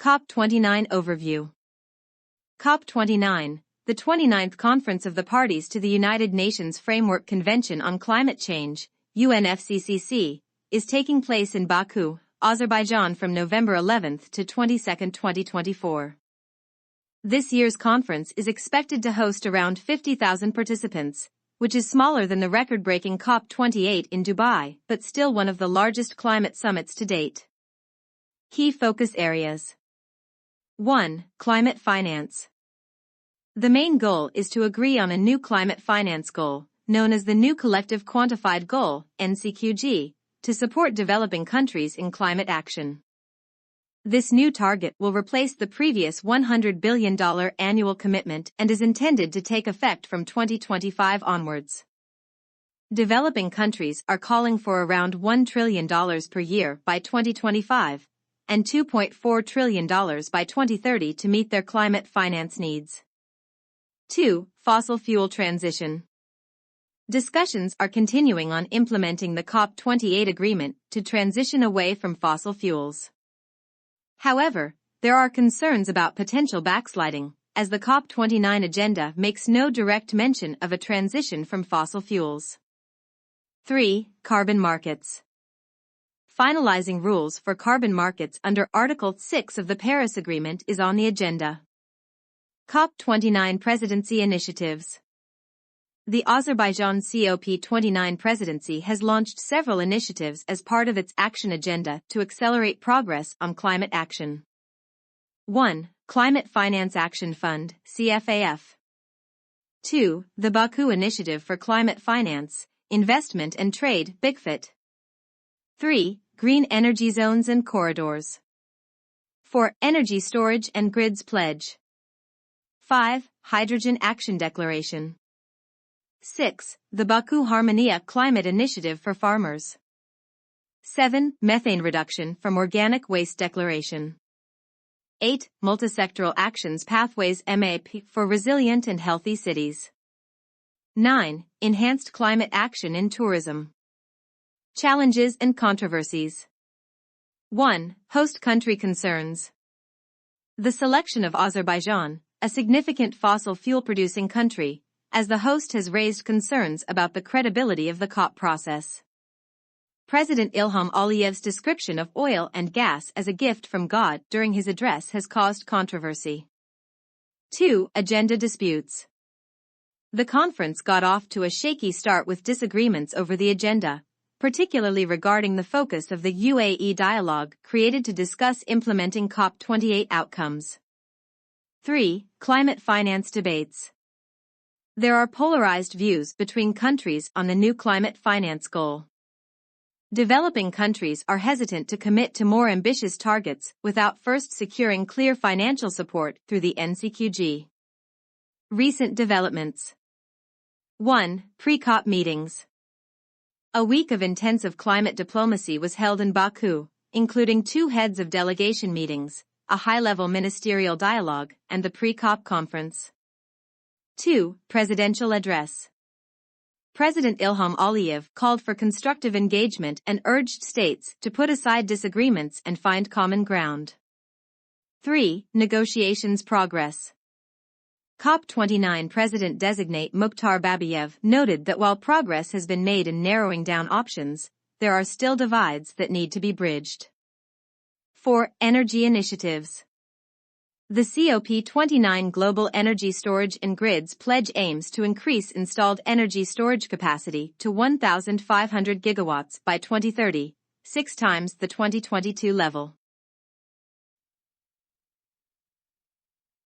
COP29 Overview. COP29, the 29th Conference of the Parties to the United Nations Framework Convention on Climate Change, UNFCCC, is taking place in Baku, Azerbaijan from November 11 to 22, 2024. This year's conference is expected to host around 50,000 participants, which is smaller than the record-breaking COP28 in Dubai, but still one of the largest climate summits to date. Key focus areas. 1. Climate finance. The main goal is to agree on a new climate finance goal, known as the new Collective Quantified Goal, NCQG, to support developing countries in climate action. This new target will replace the previous $100 billion annual commitment and is intended to take effect from 2025 onwards. Developing countries are calling for around $1 trillion per year by 2025 and $2.4 trillion by 2030 to meet their climate finance needs. 2. Fossil fuel transition. Discussions are continuing on implementing the COP28 agreement to transition away from fossil fuels. However, there are concerns about potential backsliding, as the COP29 agenda makes no direct mention of a transition from fossil fuels. 3. Carbon markets. Finalizing rules for carbon markets under Article 6 of the Paris Agreement is on the agenda. COP29 Presidency initiatives. The Azerbaijan COP29 Presidency has launched several initiatives as part of its action agenda to accelerate progress on climate action. 1. Climate Finance Action Fund, CFAF. 2. The Baku Initiative for Climate Finance, Investment and Trade, BICFIT. 3. Green Energy Zones and Corridors. 4. Energy Storage and Grids Pledge. 5. Hydrogen Action Declaration. 6. The Baku Harmonia Climate Initiative for Farmers. 7. Methane Reduction from Organic Waste Declaration. 8. Multisectoral Actions Pathways MAP for Resilient and Healthy Cities. 9. Enhanced Climate Action in Tourism. Challenges and controversies. 1. Host country concerns. The selection of Azerbaijan, a significant fossil fuel-producing country, as the host has raised concerns about the credibility of the COP process. President Ilham Aliyev's description of oil and gas as a gift from God during his address has caused controversy. 2. Agenda disputes. The conference got off to a shaky start with disagreements over the agenda, particularly regarding the focus of the UAE dialogue created to discuss implementing COP28 outcomes. 3. Climate finance debates. There are polarized views between countries on the new climate finance goal. Developing countries are hesitant to commit to more ambitious targets without first securing clear financial support through the NCQG. Recent developments. 1. Pre-COP meetings. A week of intensive climate diplomacy was held in Baku, including 2 heads of delegation meetings, a high-level ministerial dialogue, and the pre-COP conference. 2. Presidential address. President Ilham Aliyev called for constructive engagement and urged states to put aside disagreements and find common ground. 3. Negotiations progress. COP29 President-designate Mukhtar Babayev noted that while progress has been made in narrowing down options, there are still divides that need to be bridged. 4. Energy initiatives. The COP29 Global Energy Storage and Grids Pledge aims to increase installed energy storage capacity to 1,500 gigawatts by 2030, 6 times the 2022 level.